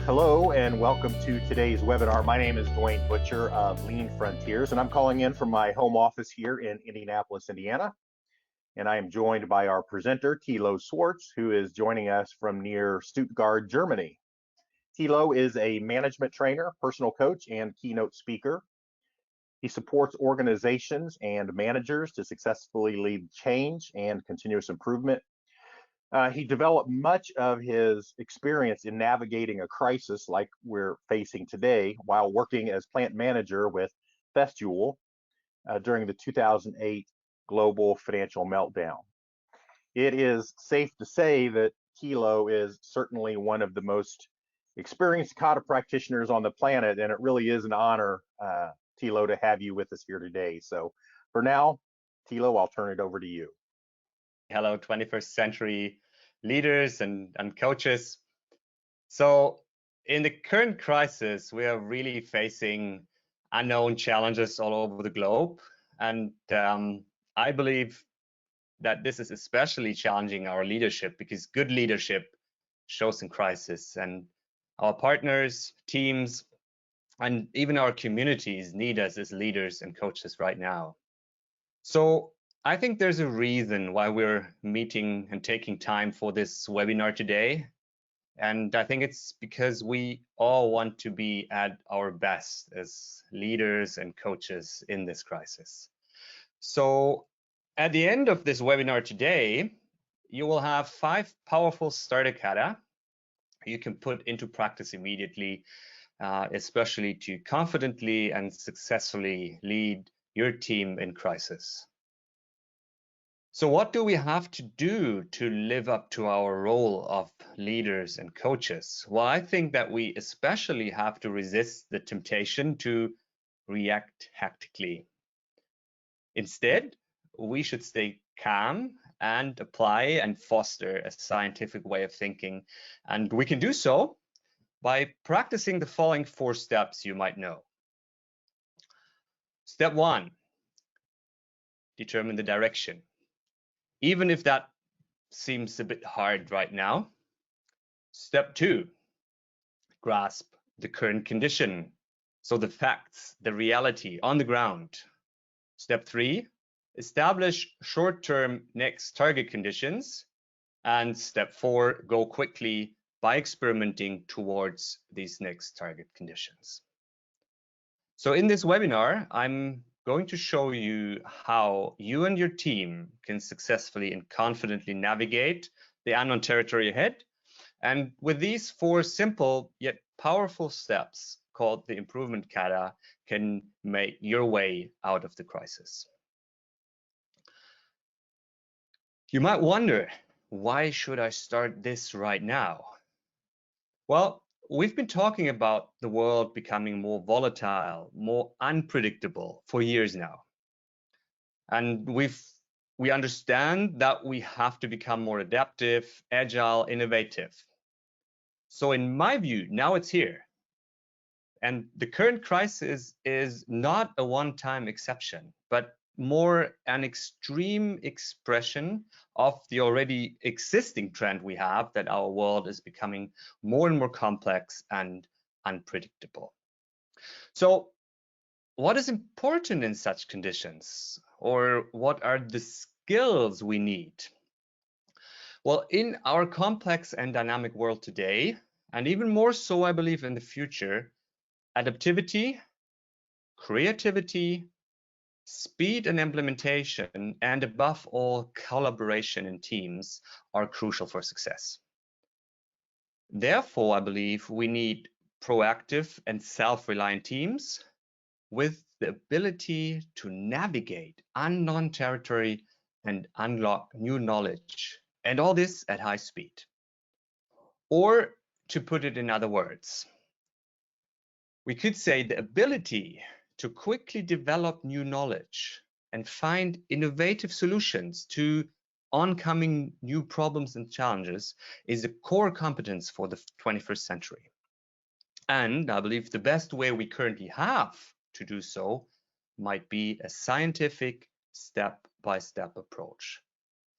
Hello and welcome to today's webinar. My name is Dwayne Butcher of Lean Frontiers, and I'm calling in from my home office here in Indianapolis, Indiana. And I am joined by our presenter, Thilo Swartz, who is joining us from near Stuttgart, Germany. Thilo is a management trainer, personal coach, and keynote speaker. He supports organizations and managers to successfully lead change and continuous improvement. He developed much of his experience in navigating a crisis like we're facing today while working as plant manager with Festool during the 2008 global financial meltdown. It is safe to say that Thilo is certainly one of the most experienced kata practitioners on the planet, and it really is an honor, Thilo, to have you with us here today. So for now, Thilo, I'll turn it over to you. Hello, 21st century leaders and coaches. So in the current crisis, we are really facing unknown challenges all over the globe. And I believe that this is especially challenging our leadership because good leadership shows in crisis, and our partners, teams, and even our communities need us as leaders and coaches right now. So I think there's a reason why we're meeting and taking time for this webinar today. And I think it's because we all want to be at our best as leaders and coaches in this crisis. So at the end of this webinar today, you will have 5 powerful Starter Kata you can put into practice immediately, especially to confidently and successfully lead your team in crisis. So what do we have to do to live up to our role of leaders and coaches? Well, I think that we especially have to resist the temptation to react hectically. Instead, we should stay calm and apply and foster a scientific way of thinking. And we can do so by practicing the following 4 steps you might know. Step 1, determine the direction. Even if that seems a bit hard right now. Step 2, grasp the current condition. So the facts, the reality on the ground. Step 3, establish short-term next target conditions. And step 4, go quickly by experimenting towards these next target conditions. So in this webinar, I'm going to show you how you and your team can successfully and confidently navigate the unknown territory ahead. And with these 4 simple yet powerful steps called the improvement kata, can make your way out of the crisis. You might wonder, why should I start this right now? Well, we've been talking about the world becoming more volatile, more unpredictable for years now. And we understand that we have to become more adaptive, agile, innovative. So in my view, now it's here. And the current crisis is not a one-time exception, but more an extreme expression of the already existing trend we have that our world is becoming more and more complex and unpredictable. So what is important in such conditions, or what are the skills we need? Well, in our complex and dynamic world today, and even more so, I believe, in the future, adaptivity, creativity, speed and implementation, and above all, collaboration in teams are crucial for success. Therefore, I believe we need proactive and self-reliant teams with the ability to navigate unknown territory and unlock new knowledge, and all this at high speed. Or to put it in other words, we could say the ability to quickly develop new knowledge and find innovative solutions to oncoming new problems and challenges is a core competence for the 21st century. And I believe the best way we currently have to do so might be a scientific step-by-step approach.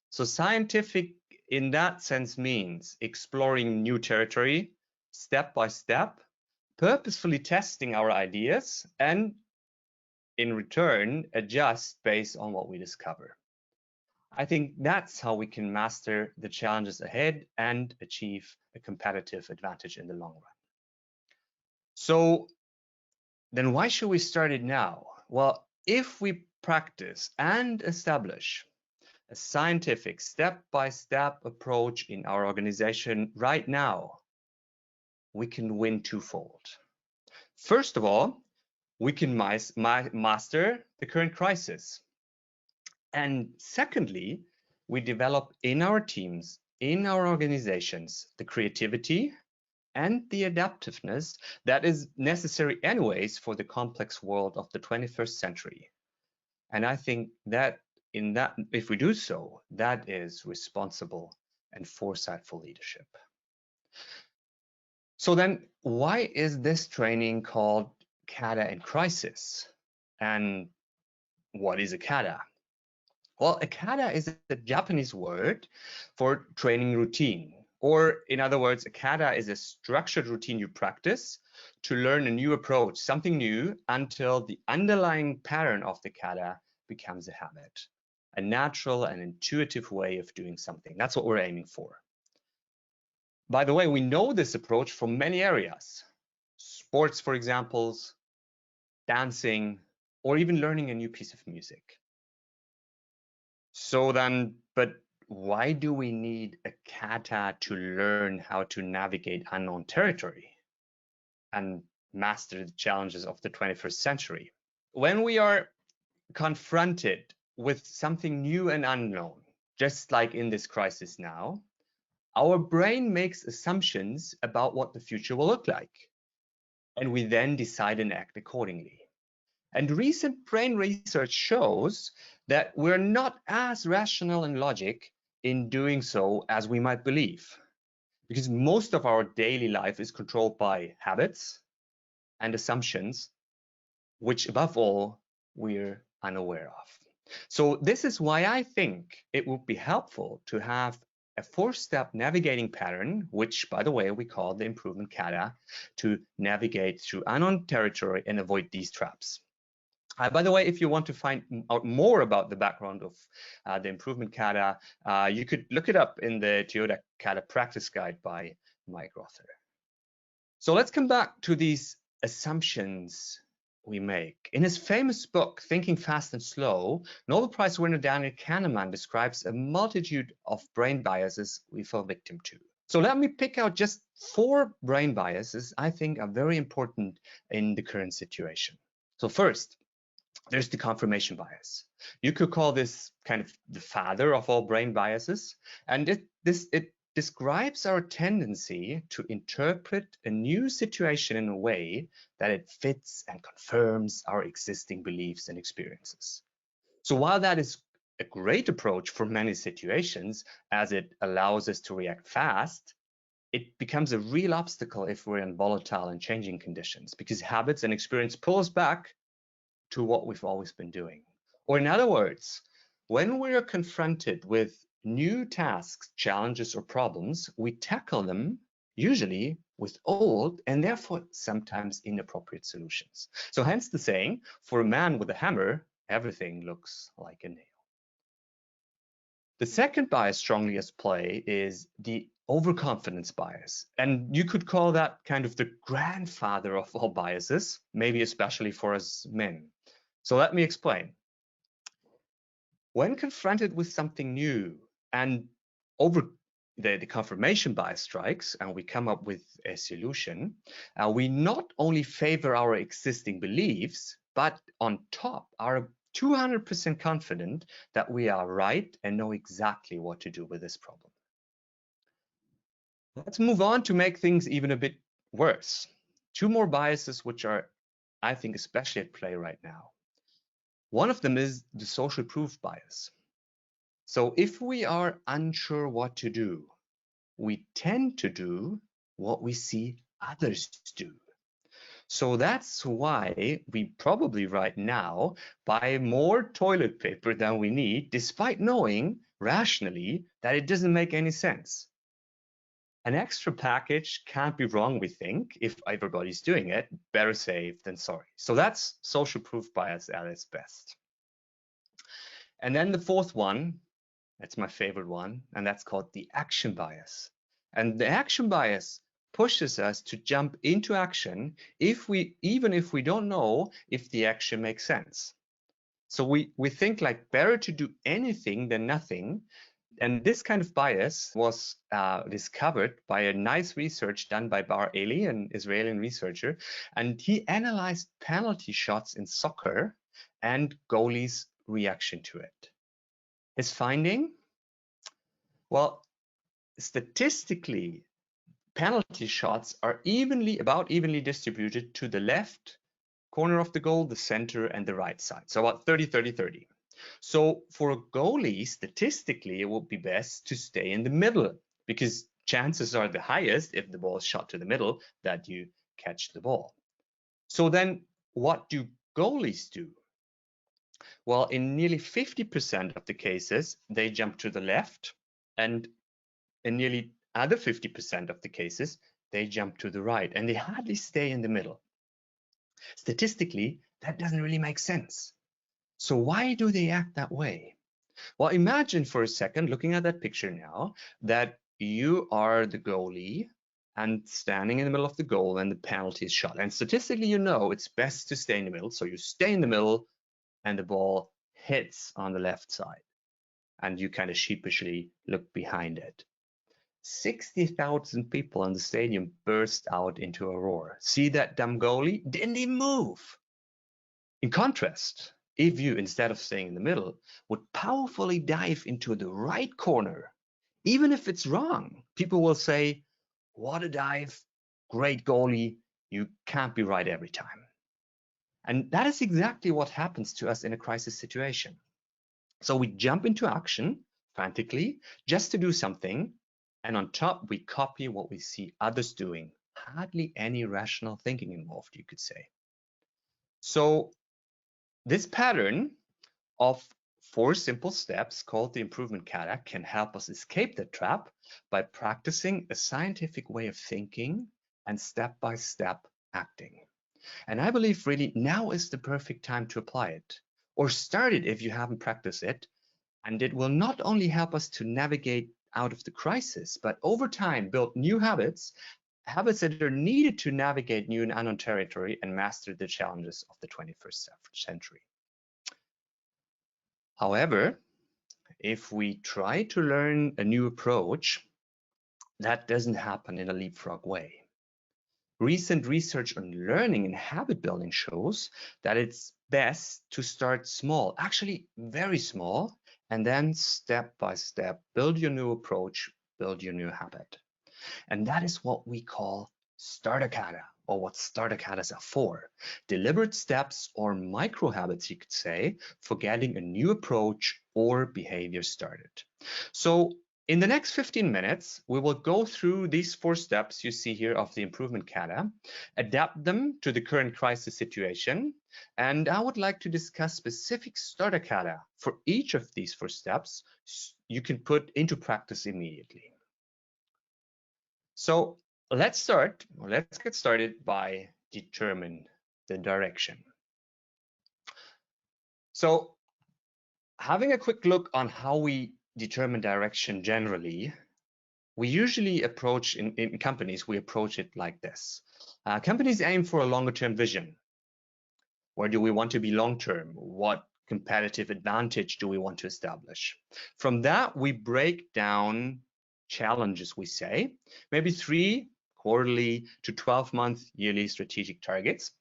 So scientific in that sense means exploring new territory step by step, purposefully testing our ideas, and in return, adjust based on what we discover. I think that's how we can master the challenges ahead and achieve a competitive advantage in the long run. So then why should we start it now? Well, if we practice and establish a scientific step-by-step approach in our organization right now, we can win twofold. First of all, we can master the current crisis. And secondly, we develop in our teams, in our organizations, the creativity and the adaptiveness that is necessary anyways for the complex world of the 21st century. And I think that if we do so, that is responsible and foresightful leadership. So then why is this training called Kata in Crisis? And what is a kata? Well, a kata is a Japanese word for training routine. Or in other words, a kata is a structured routine you practice to learn a new approach, something new, until the underlying pattern of the kata becomes a habit, a natural and intuitive way of doing something. That's what we're aiming for. By the way, we know this approach from many areas. Sports, for example, dancing, or even learning a new piece of music. So then, but why do we need a kata to learn how to navigate unknown territory and master the challenges of the 21st century? When we are confronted with something new and unknown, just like in this crisis now, our brain makes assumptions about what the future will look like, and we then decide and act accordingly. And recent brain research shows that we're not as rational in logic in doing so as we might believe, because most of our daily life is controlled by habits and assumptions, which above all, we're unaware of. So this is why I think it would be helpful to have a four-step navigating pattern, which, by the way, we call the improvement kata, to navigate through unknown territory and avoid these traps. By the way, if you want to find out more about the background of the improvement kata, you could look it up in the Toyota Kata practice guide by Mike Rother. So let's come back to these assumptions we make. In his famous book, Thinking Fast and Slow, Nobel Prize winner Daniel Kahneman describes a multitude of brain biases we fall victim to. So let me pick out just 4 brain biases I think are very important in the current situation. So first, there's the confirmation bias. You could call this kind of the father of all brain biases, and it describes our tendency to interpret a new situation in a way that it fits and confirms our existing beliefs and experiences. So while that is a great approach for many situations, as it allows us to react fast, it becomes a real obstacle if we're in volatile and changing conditions, because habits and experience pull us back to what we've always been doing. Or in other words, when we are confronted with new tasks, challenges, or problems, we tackle them usually with old and therefore sometimes inappropriate solutions. So hence the saying, for a man with a hammer, everything looks like a nail. The second bias strongly at play is the overconfidence bias. And you could call that kind of the grandfather of all biases, maybe especially for us men. So let me explain. When confronted with something new and the confirmation bias strikes and we come up with a solution, we not only favor our existing beliefs, but on top are 200% confident that we are right and know exactly what to do with this problem. Let's move on to make things even a bit worse. 2 more biases which are, I think, especially at play right now. One of them is the social proof bias. So if we are unsure what to do, we tend to do what we see others do. So that's why we probably right now buy more toilet paper than we need, despite knowing rationally that it doesn't make any sense. An extra package can't be wrong, we think, if everybody's doing it. Better safe than sorry. So that's social proof bias at its best. And then the fourth one, that's my favorite one, and that's called the action bias. And the action bias pushes us to jump into action even if we don't know if the action makes sense. So we think like better to do anything than nothing. And this kind of bias was discovered by a nice research done by Bar Eli, an Israeli researcher, and he analyzed penalty shots in soccer and goalies' reaction to it. His finding? Well, statistically, penalty shots are about evenly distributed to the left corner of the goal, the center, and the right side. So about 30, 30, 30. So for a goalie, statistically, it would be best to stay in the middle because chances are the highest if the ball is shot to the middle that you catch the ball. So then what do goalies do? Well, in nearly 50% of the cases, they jump to the left, and in nearly other 50% of the cases, they jump to the right, and they hardly stay in the middle. Statistically, that doesn't really make sense. So why do they act that way? Well, imagine for a second, looking at that picture now, that you are the goalie and standing in the middle of the goal and the penalty is shot. And statistically, you know it's best to stay in the middle. So you stay in the middle and the ball hits on the left side. And you kind of sheepishly look behind it. 60,000 people in the stadium burst out into a roar. See that dumb goalie? Didn't even move. In contrast, if you, instead of staying in the middle, would powerfully dive into the right corner, even if it's wrong, people will say, what a dive, great goalie, you can't be right every time. And that is exactly what happens to us in a crisis situation. So we jump into action frantically just to do something, and on top, we copy what we see others doing. Hardly any rational thinking involved, you could say. So this pattern of 4 simple steps called the improvement kata can help us escape the trap by practicing a scientific way of thinking and step-by-step acting. And I believe really now is the perfect time to apply it, or start it if you haven't practiced it. And it will not only help us to navigate out of the crisis, but over time build new habits that are needed to navigate new and unknown territory and master the challenges of the 21st century. However, if we try to learn a new approach, that doesn't happen in a leapfrog way. Recent research on learning and habit building shows that it's best to start small, actually very small, and then step by step, build your new approach, build your new habit. And that is what we call Starter Kata, or what Starter Katas are for. Deliberate steps or micro habits, you could say, for getting a new approach or behavior started. So in the next 15 minutes, we will go through these 4 steps you see here of the improvement kata, adapt them to the current crisis situation, and I would like to discuss specific starter kata for each of these 4 steps you can put into practice immediately. So let's get started by determine the direction. So having a quick look on how we determine direction generally, we usually approach in companies, we approach it like this. Companies aim for a longer term vision. Where do we want to be long term? What competitive advantage do we want to establish? From that, we break down challenges, we say, maybe 3 quarterly to 12-month yearly strategic targets.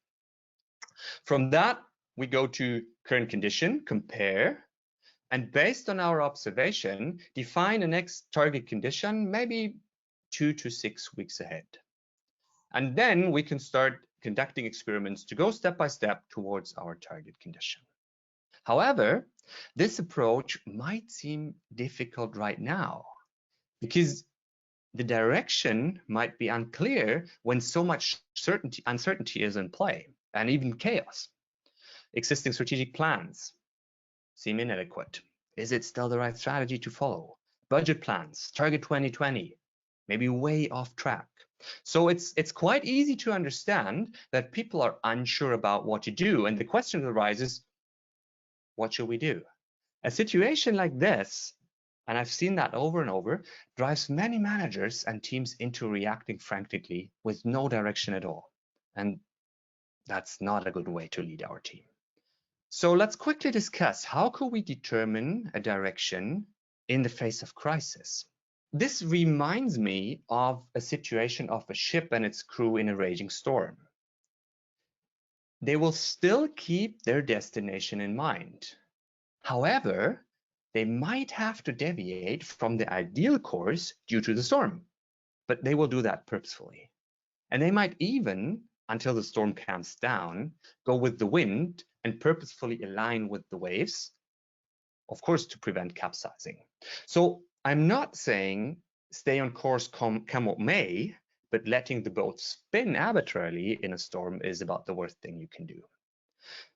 From that, we go to current condition, compare, and based on our observation, define the next target condition, maybe 2 to 6 weeks ahead. And then we can start conducting experiments to go step by step towards our target condition. However, this approach might seem difficult right now because the direction might be unclear when so much uncertainty is in play, and even chaos. Existing strategic plans seem inadequate. Is it still the right strategy to follow? Budget plans, target 2020, maybe way off track. So it's quite easy to understand that people are unsure about what to do. And the question arises, what should we do? A situation like this, and I've seen that over and over, drives many managers and teams into reacting frantically with no direction at all. And that's not a good way to lead our team. So let's quickly discuss how could we determine a direction in the face of crisis. This reminds me of a situation of a ship and its crew in a raging storm. They will still keep their destination in mind. However, they might have to deviate from the ideal course due to the storm, but they will do that purposefully. And they might even, until the storm calms down, go with the wind and purposefully align with the waves, of course, to prevent capsizing. So I'm not saying stay on course come what may, but letting the boat spin arbitrarily in a storm is about the worst thing you can do.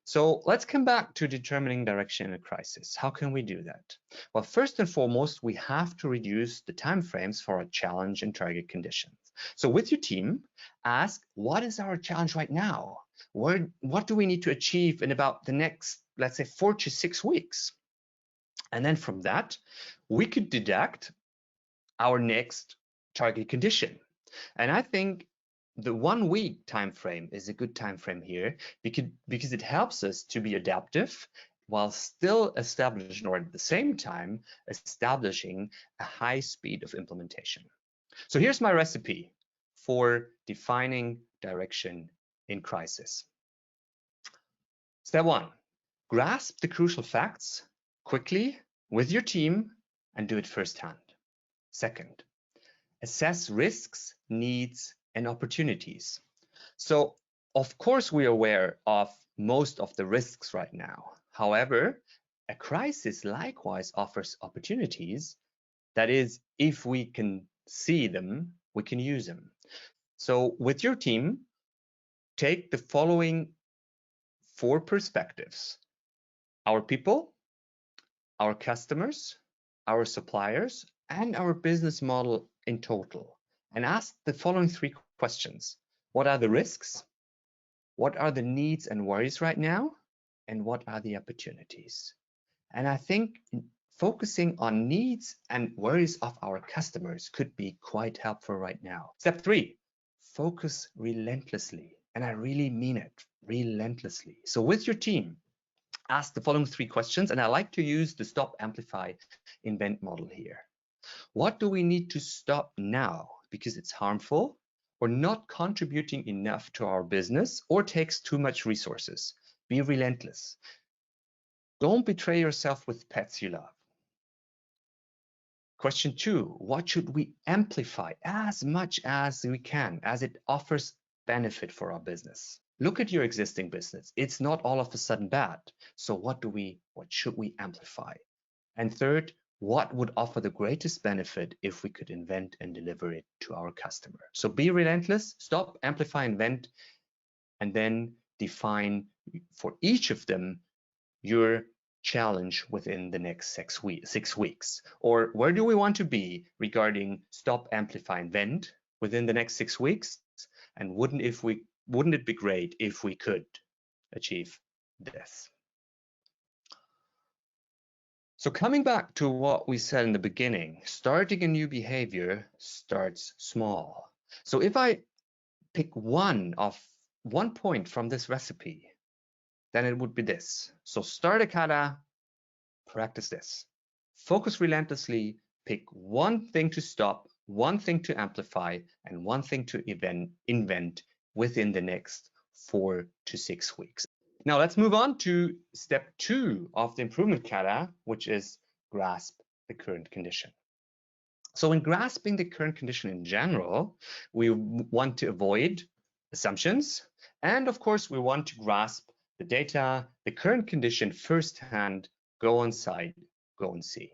So let's come back to determining direction in a crisis. How can we do that? Well, first and foremost, we have to reduce the timeframes for our challenge and target conditions. So with your team, ask, what is our challenge right now? What do we need to achieve in about the next, let's say, 4 to 6 weeks? And then from that, we could deduct our next target condition. And I think the 1 week time frame is a good time frame here because it helps us to be adaptive while still establishing, or at the same time establishing, a high speed of implementation. So here's my recipe for defining direction in crisis. Step 1, grasp the crucial facts quickly with your team and do it firsthand. Second, assess risks, needs, and opportunities. So, of course, we are aware of most of the risks right now. However, a crisis likewise offers opportunities. That is, if we can see them, we can use them. So, with your team, take the following 4 perspectives: our people, our customers, our suppliers, and our business model in total, and ask the following 3 questions. What are the risks? What are the needs and worries right now? And what are the opportunities? And I think focusing on needs and worries of our customers could be quite helpful right now. Step 3, focus relentlessly. And I really mean it, relentlessly. So with your team, ask the following 3 questions, and I like to use the stop, amplify, invent model here. What do we need to stop now because it's harmful or not contributing enough to our business or takes too much resources? Be relentless. Don't betray yourself with pets you love. Question 2, what should we amplify as much as we can, as it offers benefit for our business? Look at your existing business. It's not all of a sudden bad. So what should we amplify? And third, what would offer the greatest benefit if we could invent and deliver it to our customer? So be relentless, stop, amplify, invent, and then define for each of them your challenge within the next 6 weeks. Or where do we want to be regarding stop, amplify, invent within the next 6 weeks? And wouldn't it be great if we could achieve this? So coming back to what we said in the beginning, starting a new behavior starts small. So if I pick one point from this recipe, then it would be this. So Starter Kata, practice this. Focus relentlessly, pick one thing to stop, one thing to amplify, and one thing to invent within the next 4 to 6 weeks. Now let's move on to step 2 of the improvement kata, which is grasp the current condition. So in grasping the current condition in general, we want to avoid assumptions. And of course, we want to grasp the data, the current condition firsthand, go on site, go and see.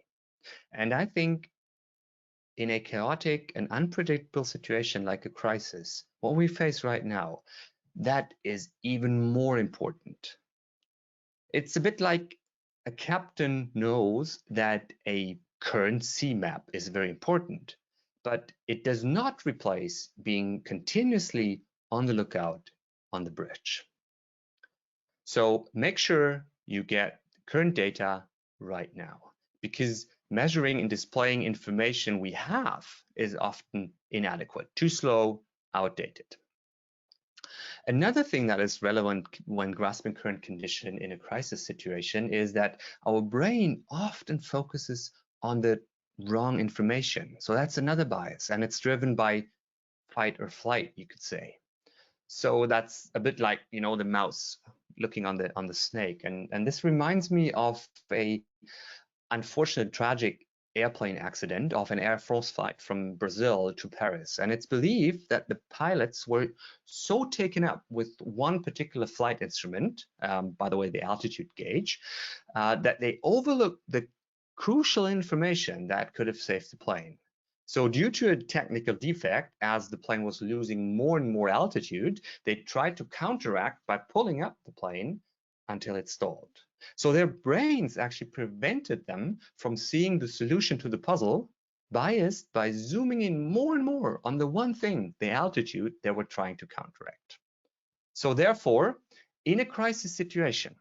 And I think in a chaotic and unpredictable situation like a crisis, what we face right now, that is even more important. It's a bit like a captain knows that a current sea map is very important, but it does not replace being continuously on the lookout on the bridge. So make sure you get current data right now, because measuring and displaying information we have is often inadequate, too slow, outdated. Another thing that is relevant when grasping current condition in a crisis situation is that our brain often focuses on the wrong information. So that's another bias, and it's driven by fight or flight, you could say. So that's a bit like, you know, the mouse looking on the snake, and this reminds me of a unfortunate tragic airplane accident of an Air Force flight from Brazil to Paris. And it's believed that the pilots were so taken up with one particular flight instrument, by the way, the altitude gauge, that they overlooked the crucial information that could have saved the plane. So due to a technical defect, as the plane was losing more and more altitude, they tried to counteract by pulling up the plane until it stalled. So their brains actually prevented them from seeing the solution to the puzzle, biased by zooming in more and more on the one thing, the altitude they were trying to counteract. So therefore, in a crisis situation,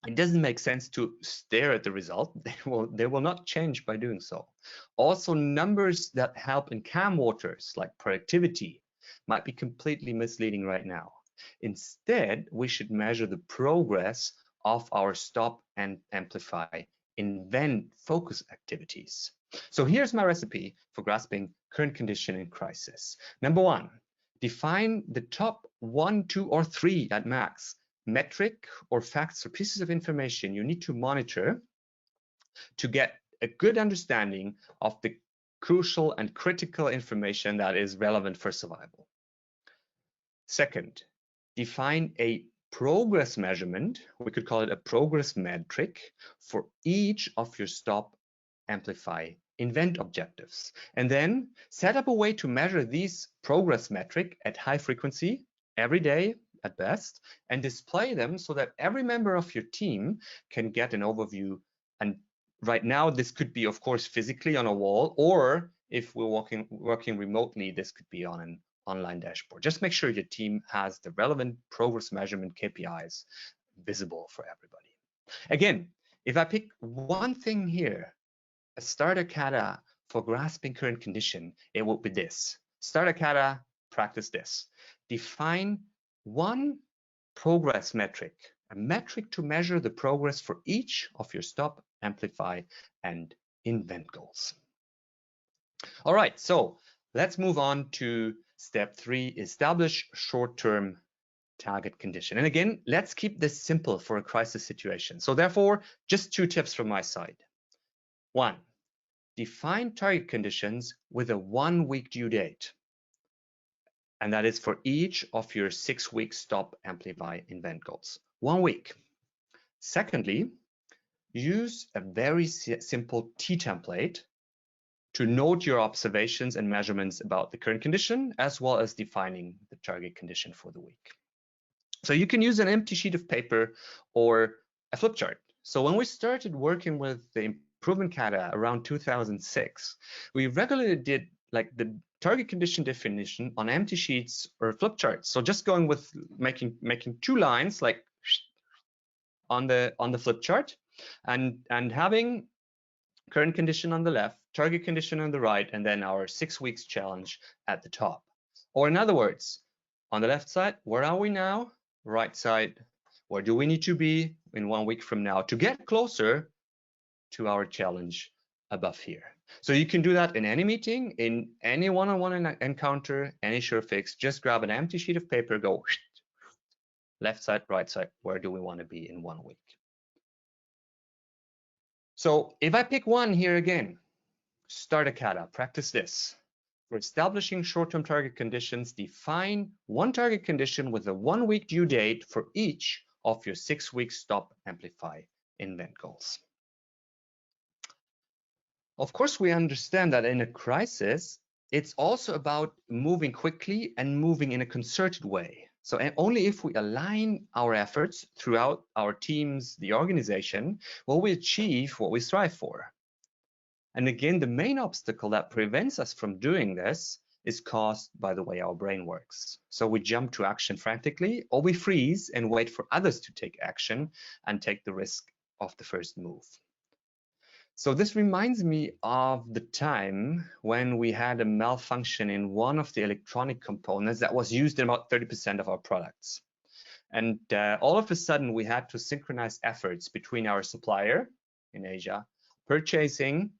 it doesn't make sense to stare at the result. They will not change by doing so. Also, numbers that help in calm waters, like productivity, might be completely misleading right now. Instead, we should measure the progress of our stop and amplify, invent, focus activities. So here's my recipe for grasping current condition in crisis. Number one, define the top 1, 2, or 3 at max metric or facts or pieces of information you need to monitor to get a good understanding of the crucial and critical information that is relevant for survival. Second, define a progress measurement, we could call it a progress metric, for each of your stop, amplify, invent objectives. And then set up a way to measure these progress metric at high frequency every day at best, and display them so that every member of your team can get an overview. And right now, this could be, of course, physically on a wall, or if we're working remotely, this could be on an online dashboard. Just make sure your team has the relevant progress measurement KPIs visible for everybody. Again, if I pick one thing here, a starter kata for grasping current condition, it would be this. Starter kata, practice this. Define one progress metric, a metric to measure the progress for each of your stop, amplify, and invent goals. All right, so let's move on to step 3, establish short-term target condition. And again, let's keep this simple for a crisis situation. So therefore, just 2 tips from my side. 1, define target conditions with a 1-week due date. And that is for each of your 6-week stop, amplify, invent goals. 1 week. Secondly, use a very simple T template to note your observations and measurements about the current condition, as well as defining the target condition for the week. So you can use an empty sheet of paper or a flip chart. So when we started working with the improvement kata around 2006, we regularly did like the target condition definition on empty sheets or flip charts. So just going with making 2 lines like on the flip chart, and having current condition on the left, target condition on the right, and then our 6 weeks challenge at the top. Or in other words, on the left side, where are we now? Right side, where do we need to be in 1 week from now to get closer to our challenge above here? So you can do that in any meeting, in any one-on-one encounter, any sure fix. Just grab an empty sheet of paper, go left side, right side, where do we want to be in 1 week? So if I pick one here again, Starter Kata, practice this. For establishing short-term target conditions, define one target condition with a 1-week due date for each of your 6-week stop, amplify, invent goals. Of course, we understand that in a crisis, it's also about moving quickly and moving in a concerted way. So only if we align our efforts throughout our teams, the organization, will we achieve what we strive for. And again, the main obstacle that prevents us from doing this is caused by the way our brain works. So we jump to action frantically, or we freeze and wait for others to take action and take the risk of the first move. So this reminds me of the time when we had a malfunction in one of the electronic components that was used in about 30% of our products. And all of a sudden, we had to synchronize efforts between our supplier in Asia, purchasing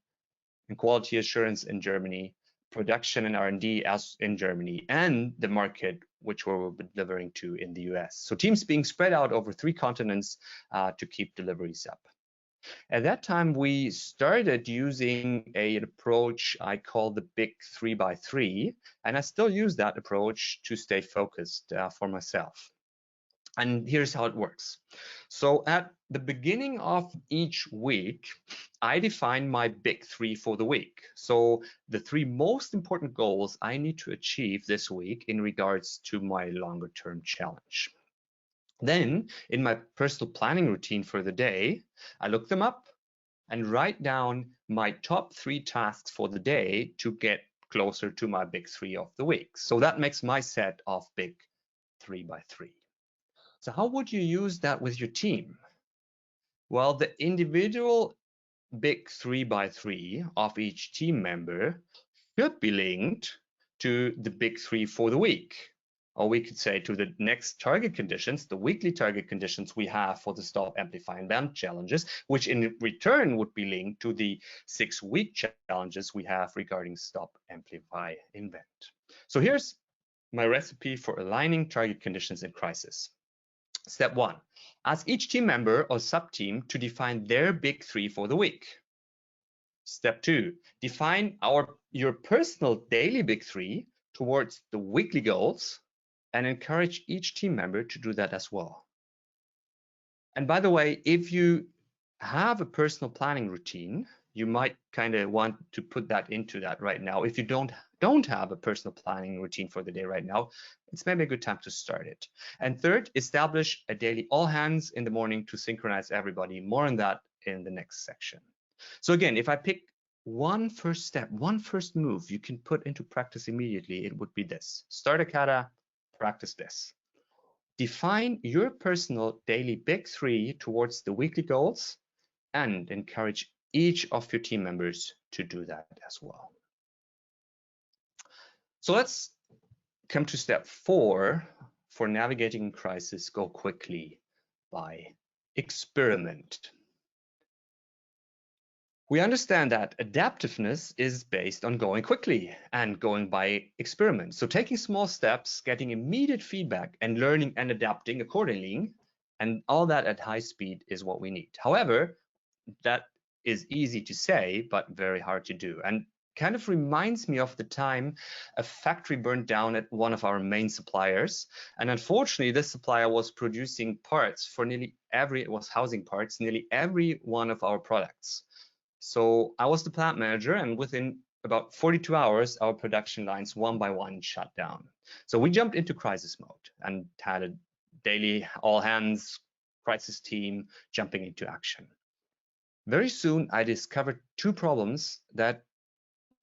and quality assurance in Germany, production and R&D as in Germany, and the market which we were delivering to in the US. So teams being spread out over 3 continents to keep deliveries up. At that time, we started using an approach I call the big 3x3, and I still use that approach to stay focused for myself. And here's how it works. So at the beginning of each week, I define my big 3 for the week. So the 3 most important goals I need to achieve this week in regards to my longer term challenge. Then in my personal planning routine for the day, I look them up and write down my top 3 tasks for the day to get closer to my big 3 of the week. So that makes my set of big 3x3. So how would you use that with your team? Well, the individual big 3x3 of each team member should be linked to the big 3 for the week. Or we could say to the next target conditions, the weekly target conditions we have for the stop, amplify, and bend challenges, which in return would be linked to the 6-week challenges we have regarding stop, amplify, invent. So here's my recipe for aligning target conditions in crisis. Step 1, ask each team member or sub-team to define their big 3 for the week. Step 2, define your personal daily big 3 towards the weekly goals and encourage each team member to do that as well. And by the way, if you have a personal planning routine, you might kind of want to put that into that right now. If you don't have a personal planning routine for the day right now, it's maybe a good time to start it. And third, establish a daily all hands in the morning to synchronize everybody. More on that in the next section. So again, if I pick one first step, one first move you can put into practice immediately, it would be this. Starter Kata, practice this. Define your personal daily big 3 towards the weekly goals and encourage each of your team members to do that as well. So let's come to step 4 for navigating crisis. Go quickly by experiment. We understand that adaptiveness is based on going quickly and going by experiment. So taking small steps, getting immediate feedback and learning and adapting accordingly, and all that at high speed is what we need. However, that is easy to say, but very hard to do. And kind of reminds me of the time a factory burned down at one of our main suppliers. And unfortunately, this supplier was producing parts for nearly every one of our products. So I was the plant manager, and within about 42 hours, our production lines one by one shut down. So we jumped into crisis mode and had a daily all hands crisis team jumping into action. Very soon, I discovered 2 problems that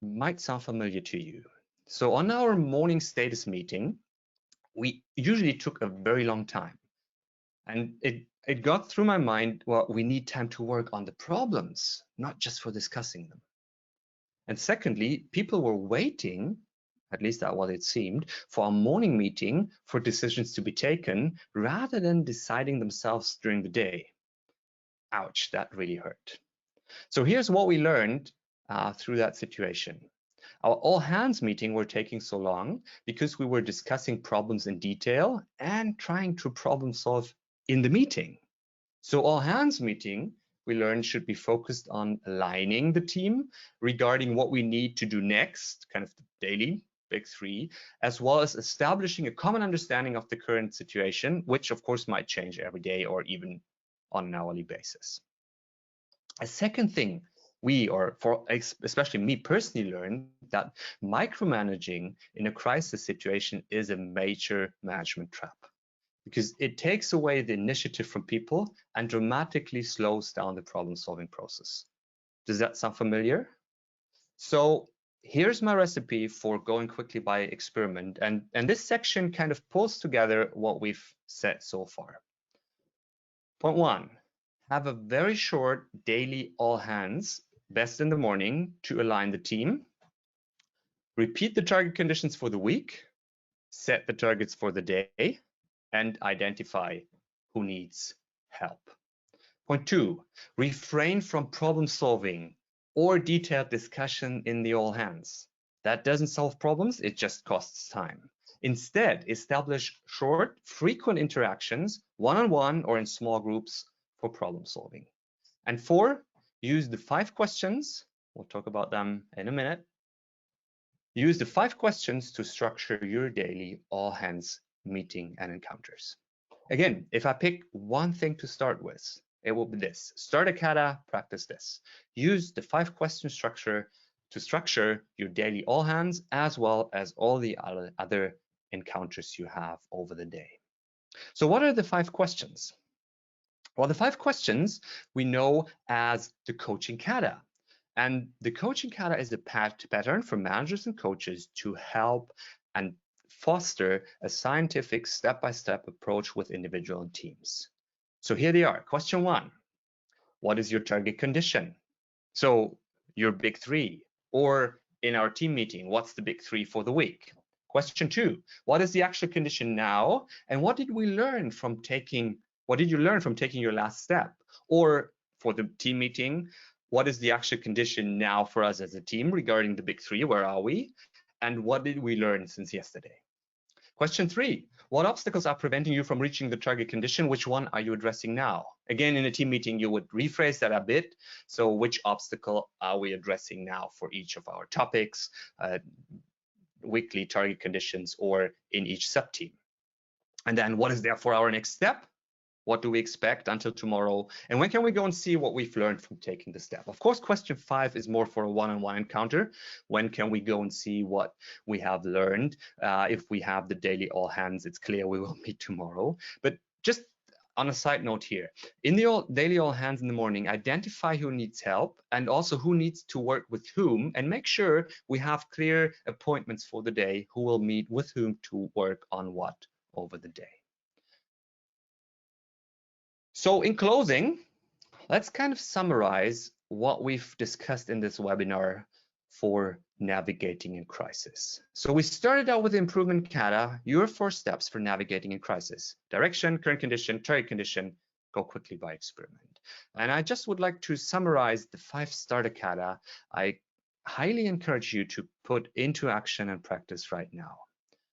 might sound familiar to you. So on our morning status meeting, we usually took a very long time. And it got through my mind, well, we need time to work on the problems, not just for discussing them. And secondly, people were waiting, at least that what it seemed, for a morning meeting for decisions to be taken rather than deciding themselves during the day. Ouch, that really hurt. So here's what we learned through that situation. Our all hands meeting were taking so long because we were discussing problems in detail and trying to problem solve in the meeting. So all hands meeting, we learned, should be focused on aligning the team regarding what we need to do next, kind of the daily big 3, as well as establishing a common understanding of the current situation, which of course might change every day or even on an hourly basis. A second thing especially me personally, learned that micromanaging in a crisis situation is a major management trap because it takes away the initiative from people and dramatically slows down the problem-solving process. Does that sound familiar? So here's my recipe for going quickly by experiment. And this section kind of pulls together what we've said so far. Point 1, have a very short daily all hands, best in the morning, to align the team. Repeat the target conditions for the week, set the targets for the day, and identify who needs help. Point 2, refrain from problem solving or detailed discussion in the all hands. That doesn't solve problems, it just costs time. Instead, establish short, frequent interactions, one-on-one or in small groups, for problem solving. And 4, use the 5 questions. We'll talk about them in a minute. Use the 5 questions to structure your daily all hands meeting and encounters. Again, if I pick one thing to start with, it will be this: Starter Kata, practice this. Use the 5 question structure to structure your daily all hands as well as all the other encounters you have over the day. So what are the 5 questions? Well, the 5 questions we know as the coaching kata. And the coaching kata is a pattern for managers and coaches to help and foster a scientific step-by-step approach with individual and teams. So here they are. Question 1, what is your target condition? So your big 3, or in our team meeting, what's the big 3 for the week? Question 2, what is the actual condition now? And what did you learn from taking your last step? Or for the team meeting, what is the actual condition now for us as a team regarding the big 3? Where are we? And what did we learn since yesterday? Question 3, what obstacles are preventing you from reaching the target condition? Which one are you addressing now? Again, in a team meeting, you would rephrase that a bit. So which obstacle are we addressing now for each of our topics, weekly target conditions, or in each sub-team? And then what is therefore our next step? What do we expect until tomorrow? And when can we go and see what we've learned from taking the step? Of course, question 5 is more for a one-on-one encounter. When can we go and see what we have learned? If we have the daily all hands, it's clear we will meet tomorrow. But just on a side note here, in the daily all hands in the morning, identify who needs help and also who needs to work with whom, and make sure we have clear appointments for the day, who will meet with whom to work on what over the day. So in closing, let's kind of summarize what we've discussed in this webinar for navigating in crisis. So we started out with the improvement kata, your 4 steps for navigating in crisis: direction, current condition, target condition, go quickly by experiment. And I just would like to summarize the 5 starter kata I highly encourage you to put into action and practice right now.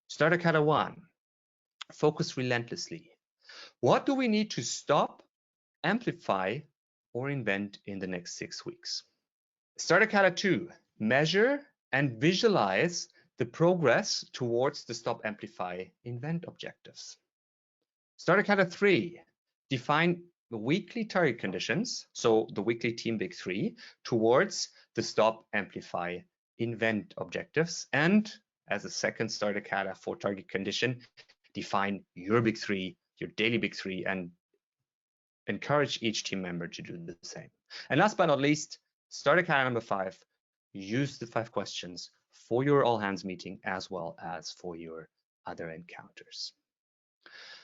Starter kata 1, focus relentlessly. What do we need to stop, amplify, or invent in the next 6 weeks? Starter Kata 2, measure and visualize the progress towards the stop, amplify, invent objectives. Starter Kata 3, define the weekly target conditions, so the weekly team big 3, towards the stop, amplify, invent objectives. And as a second starter kata for target condition, define your big 3, your daily big 3, and encourage each team member to do the same. And last but not least, starter kata number 5, use the 5 questions for your all hands meeting as well as for your other encounters.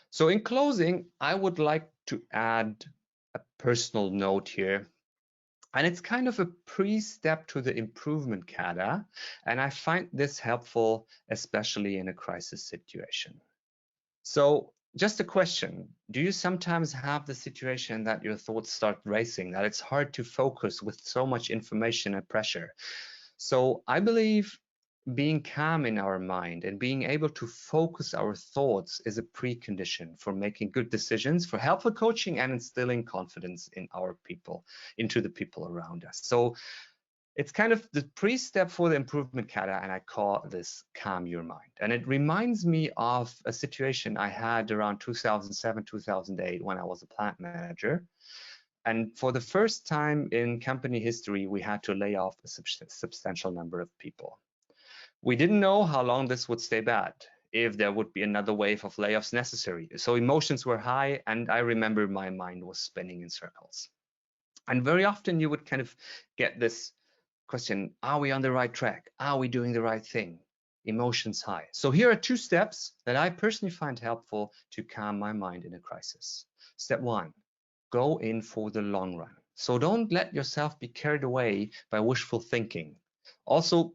So in closing, I would like to add a personal note here. And it's kind of a pre-step to the improvement kata. And I find this helpful, especially in a crisis situation. So just a question, do you sometimes have the situation that your thoughts start racing, that it's hard to focus with so much information and pressure? So I believe being calm in our mind and being able to focus our thoughts is a precondition for making good decisions, for helpful coaching, and instilling confidence in our people, into the people around us. So it's kind of the pre-step for the improvement kata, and I call this calm your mind. And it reminds me of a situation I had around 2007, 2008 when I was a plant manager. And for the first time in company history, we had to lay off a substantial number of people. We didn't know how long this would stay bad, if there would be another wave of layoffs necessary. So emotions were high, and I remember my mind was spinning in circles. And very often you would kind of get this question, are we on the right track? Are we doing the right thing? Emotions high. So here are 2 steps that I personally find helpful to calm my mind in a crisis. Step 1, go in for the long run. So don't let yourself be carried away by wishful thinking. Also,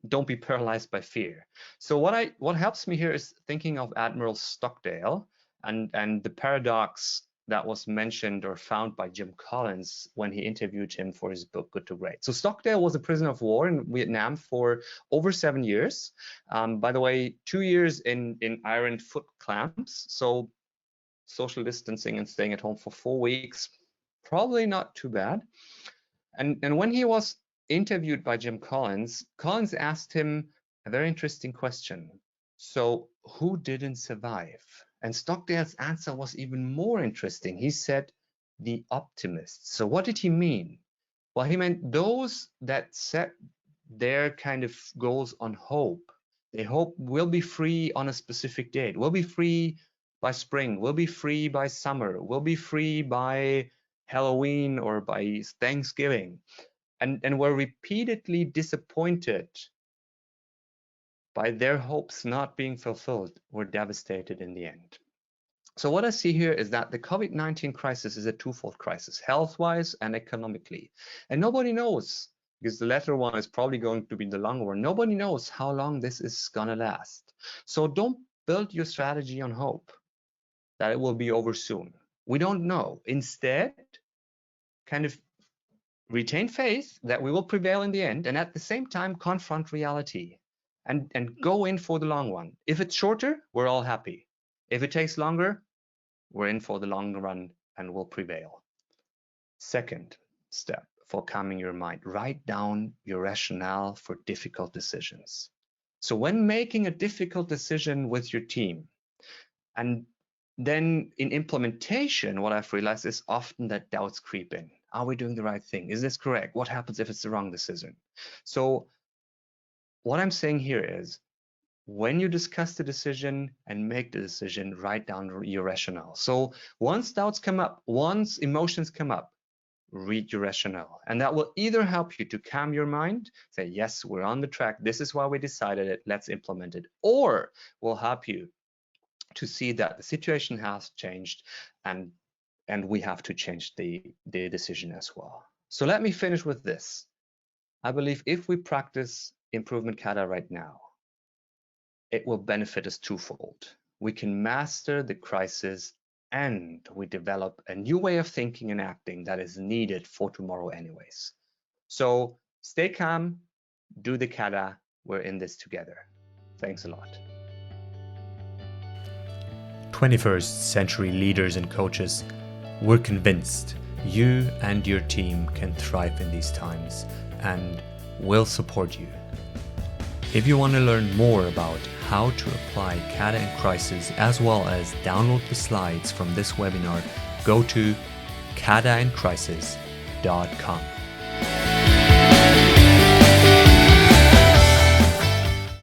don't be paralyzed by fear. So what helps me here is thinking of Admiral Stockdale and the paradox that was mentioned or found by Jim Collins when he interviewed him for his book Good to Great. So Stockdale was a prisoner of war in Vietnam for over 7 years. By the way, 2 years in iron foot clamps. So social distancing and staying at home for 4 weeks, probably not too bad. And when he was interviewed by Jim Collins, Collins asked him a very interesting question. So who didn't survive? And Stockdale's answer was even more interesting. He said, the optimists. So what did he mean? Well, he meant those that set their kind of goals on hope. They hope we'll be free on a specific date. We'll be free by spring. We'll be free by summer. We'll be free by Halloween or by Thanksgiving. And were repeatedly disappointed by their hopes not being fulfilled, were devastated in the end. So what I see here is that the COVID-19 crisis is a twofold crisis, health-wise and economically. And nobody knows, because the latter one is probably going to be the longer one. Nobody knows how long this is gonna last. So don't build your strategy on hope that it will be over soon. We don't know. Instead, kind of retain faith that we will prevail in the end, and at the same time confront reality and go in for the long run. If it's shorter, we're all happy. If it takes longer, we're in for the long run and will prevail. Second step for calming your mind, write down your rationale for difficult decisions. So when making a difficult decision with your team, and then in implementation, what I've realized is often that doubts creep in. Are we doing the right thing? Is this correct? What happens if it's the wrong decision? So what I'm saying here is, when you discuss the decision and make the decision, write down your rationale. So once doubts come up, once emotions come up, read your rationale. And that will either help you to calm your mind, say, yes, we're on the track. This is why we decided it. Let's implement it. Or will help you to see that the situation has changed and we have to change the decision as well. So let me finish with this. I believe if we practice improvement kata right now, it will benefit us twofold. We can master the crisis and we develop a new way of thinking and acting that is needed for tomorrow anyways. So stay calm, do the kata, we're in this together. Thanks a lot. 21st century leaders and coaches, we're convinced you and your team can thrive in these times and will support you. If you want to learn more about how to apply kata in crisis as well as download the slides from this webinar, go to kataincrisis.com.